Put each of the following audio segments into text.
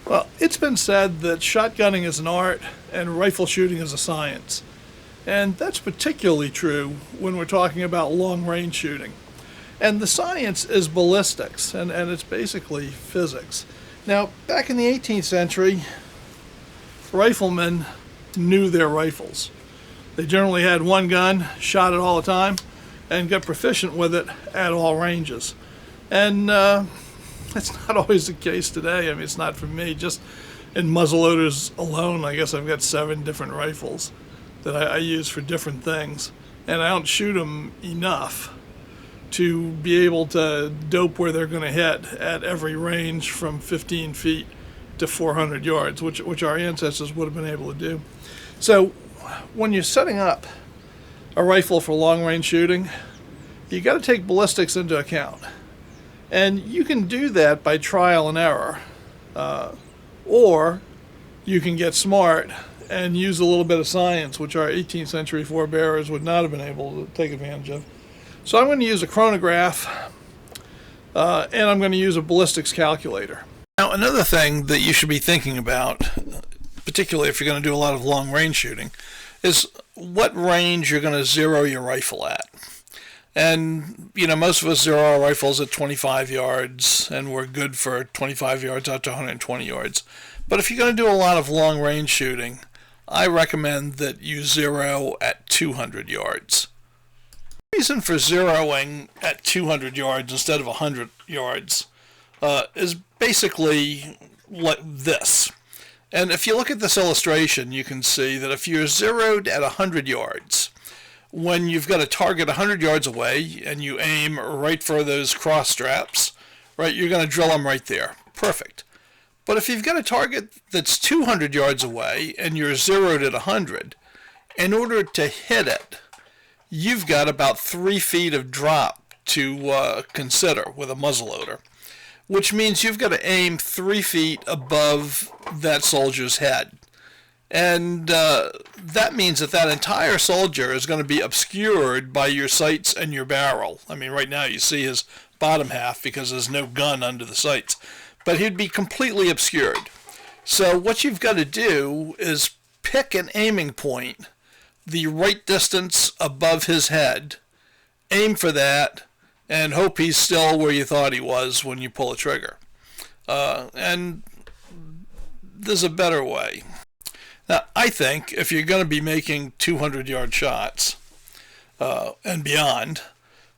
Well, it's been said that shotgunning is an art and rifle shooting is a science. And that's particularly true when we're talking about long range shooting. And the science is ballistics, and it's basically physics. Now, back in the 18th century, riflemen knew their rifles. They generally had one gun, shot it all the time, and got proficient with it at all ranges. And that's not always the case today. I mean, it's not for me. Just in muzzleloaders alone, I guess I've got 7 different rifles that I use for different things. And I don't shoot them enough to be able to dope where they're going to hit at every range from 15 feet to 400 yards, which our ancestors would have been able to do. So when you're setting up a rifle for long range shooting, you got to take ballistics into account. And you can do that by trial and error. Or you can get smart and use a little bit of science, which our 18th century forebears would not have been able to take advantage of. So I'm going to use a chronograph, and I'm going to use a ballistics calculator. Now, another thing that you should be thinking about, particularly if you're going to do a lot of long range shooting, is what range you're going to zero your rifle at. And, most of us zero our rifles at 25 yards, and we're good for 25 yards out to 120 yards. But if you're going to do a lot of long range shooting, I recommend that you zero at 200 yards. The reason for zeroing at 200 yards instead of 100 yards is basically like this. And if you look at this illustration, you can see that if you're zeroed at 100 yards, when you've got a target 100 yards away and you aim right for those cross straps, right, you're going to drill them right there. Perfect. But if you've got a target that's 200 yards away and you're zeroed at 100, in order to hit it, you've got about 3 feet of drop to consider with a muzzleloader, which means you've got to aim 3 feet above that soldier's head. And that means that entire soldier is going to be obscured by your sights and your barrel. I mean, right now you see his bottom half because there's no gun under the sights. But he'd be completely obscured. So what you've got to do is pick an aiming point, the right distance above his head, aim for that, and hope he's still where you thought he was when you pull a trigger. And there's a better way. Now, I think if you're going to be making 200-yard shots and beyond,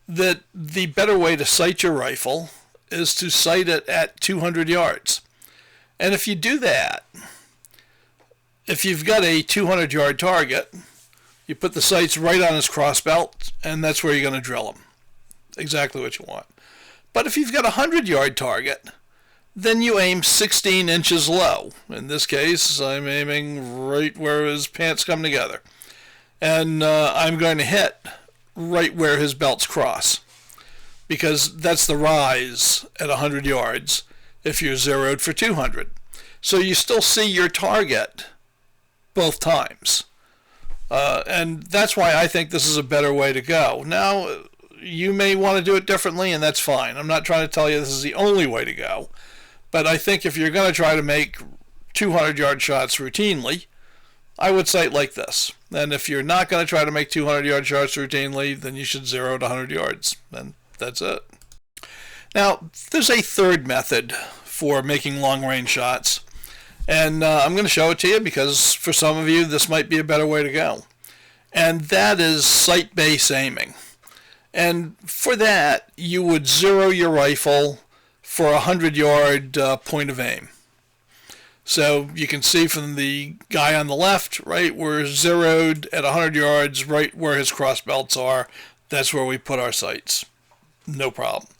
that the better way to sight your rifle is to sight it at 200 yards. And if you do that, if you've got a 200-yard target, you put the sights right on his crossbelt, and that's where you're going to drill him. Exactly what you want. But if you've got a 100-yard target, then you aim 16 inches low. In this case, I'm aiming right where his pants come together. And I'm going to hit right where his belts cross, because that's the rise at 100 yards if you're zeroed for 200. So you still see your target both times. And that's why I think this is a better way to go. Now, you may want to do it differently, and that's fine. I'm not trying to tell you this is the only way to go. But I think if you're going to try to make 200-yard shots routinely, I would sight like this. And if you're not going to try to make 200-yard shots routinely, then you should zero at 100 yards. And that's it. Now, there's a third method for making long-range shots. And I'm going to show it to you because for some of you, this might be a better way to go. And that is sight-based aiming. And for that, you would zero your rifle for a 100-yard point of aim. So you can see from the guy on the left, right, we're zeroed at 100 yards right where his crossbelts are. That's where we put our sights. No problem.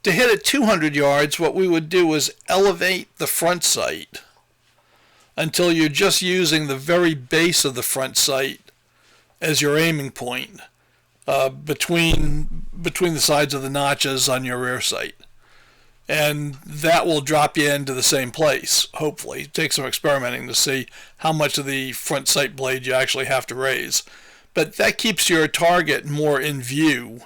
To hit at 200 yards, what we would do is elevate the front sight until you're just using the very base of the front sight as your aiming point between the sides of the notches on your rear sight. And that will drop you into the same place, hopefully. Take some experimenting to see how much of the front sight blade you actually have to raise. But that keeps your target more in view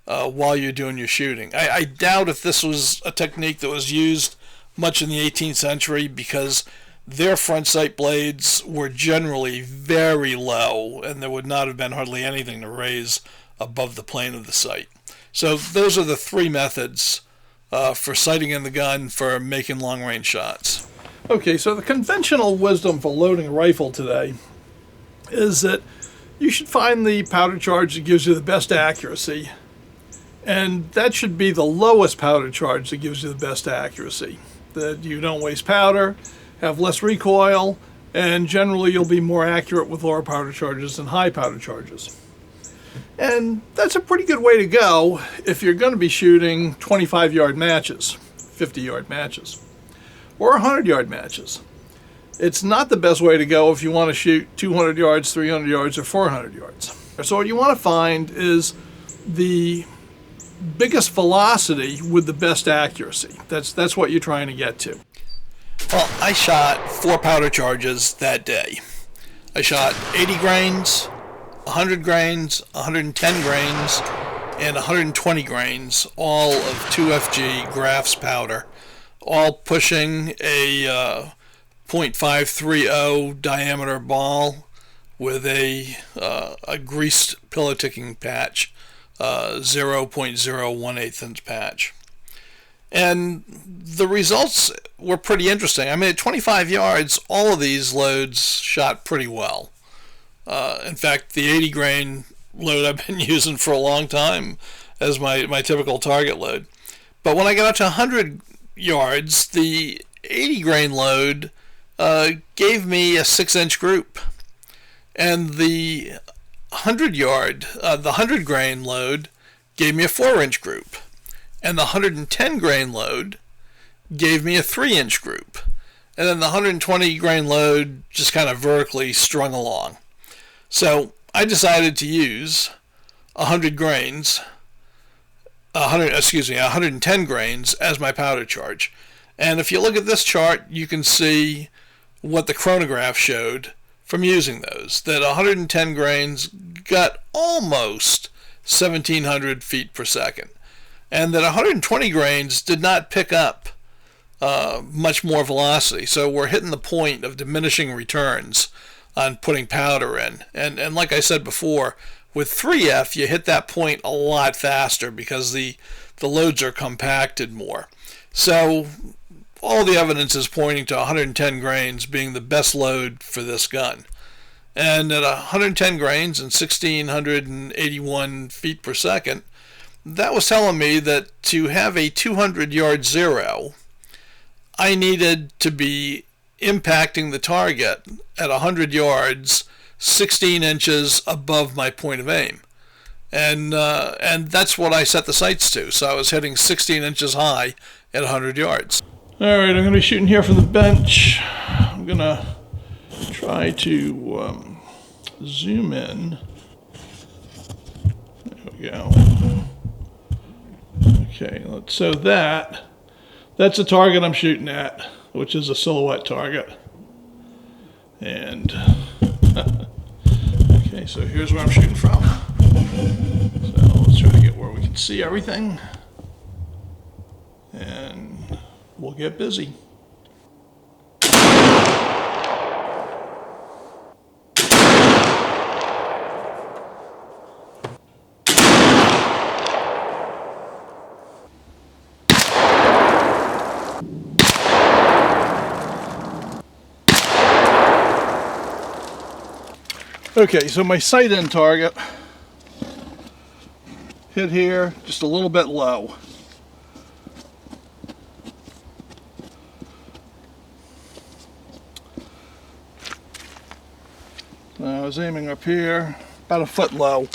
while you're doing your shooting. I doubt if this was a technique that was used much in the 18th century because their front sight blades were generally very low, and there would not have been hardly anything to raise above the plane of the sight. So those are the three methods for sighting in the gun for making long-range shots. Okay, so the conventional wisdom for loading a rifle today is that you should find the powder charge that gives you the best accuracy, and that should be the lowest powder charge that gives you the best accuracy. That you don't waste powder, have less recoil, and generally you'll be more accurate with lower powder charges than high powder charges. And that's a pretty good way to go if you're going to be shooting 25-yard matches, 50-yard matches, or 100-yard matches. It's not the best way to go if you want to shoot 200 yards, 300 yards, or 400 yards. So what you want to find is the biggest velocity with the best accuracy. That's what you're trying to get to. Well, I shot 4 powder charges that day. I shot 80 grains, 100 grains, 110 grains, and 120 grains, all of 2FG Graf's powder, all pushing a .530 diameter ball with a greased pillow ticking patch, 0.018 inch patch. And the results were pretty interesting. I mean, at 25 yards, all of these loads shot pretty well. In fact, the 80 grain load I've been using for a long time as my typical target load. But when I got up to 100 yards, the 80 grain load gave me a 6-inch group. And the 100 grain load gave me a 4-inch group. And the 110 grain load gave me a 3-inch group. And then the 120 grain load just kind of vertically strung along. So I decided to use 110 grains as my powder charge. And if you look at this chart, you can see what the chronograph showed from using those. That 110 grains got almost 1,700 feet per second. And that 120 grains did not pick up much more velocity. So we're hitting the point of diminishing returns on putting powder in. And like I said before, with 3F, you hit that point a lot faster because the loads are compacted more. So all the evidence is pointing to 110 grains being the best load for this gun. And at 110 grains and 1,681 feet per second, that was telling me that to have a 200-yard zero, I needed to be impacting the target at 100 yards, 16 inches above my point of aim. And that's what I set the sights to. So I was hitting 16 inches high at 100 yards. All right, I'm going to be shooting here from the bench. I'm going to try to zoom in. There we go. Okay, so that's a target I'm shooting at, which is a silhouette target. And okay, so here's where I'm shooting from. So let's try to get where we can see everything, and we'll get busy. Okay, so my sight-in target hit here just a little bit low. I was aiming up here, about a foot low.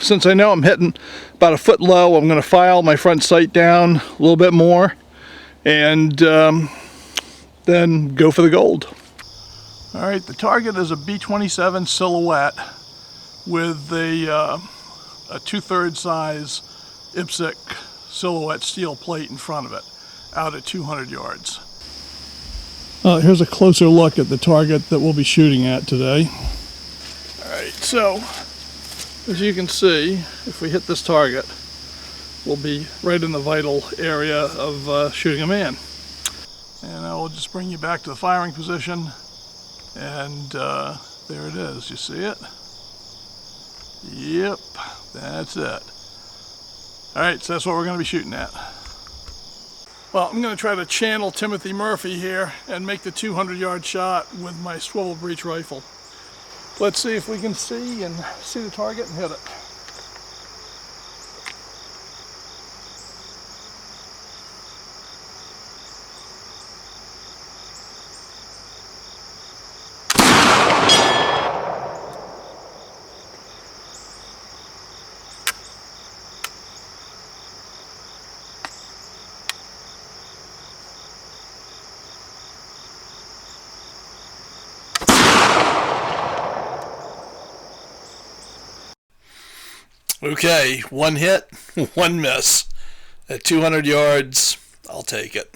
Since I know I'm hitting about a foot low, I'm going to file my front sight down a little bit more and then go for the gold. All right, the target is a B-27 silhouette with a 2/3 size IPSC silhouette steel plate in front of it, out at 200 yards. Here's a closer look at the target that we'll be shooting at today. All right, so as you can see, if we hit this target, we'll be right in the vital area of shooting a man. And I will just bring you back to the firing position. And there it is. You see it? Yep, that's it. Alright, so that's what we're going to be shooting at. Well, I'm going to try to channel Timothy Murphy here and make the 200-yard shot with my swivel breech rifle. Let's see if we can see the target and hit it. Okay, one hit, one miss. At 200 yards, I'll take it.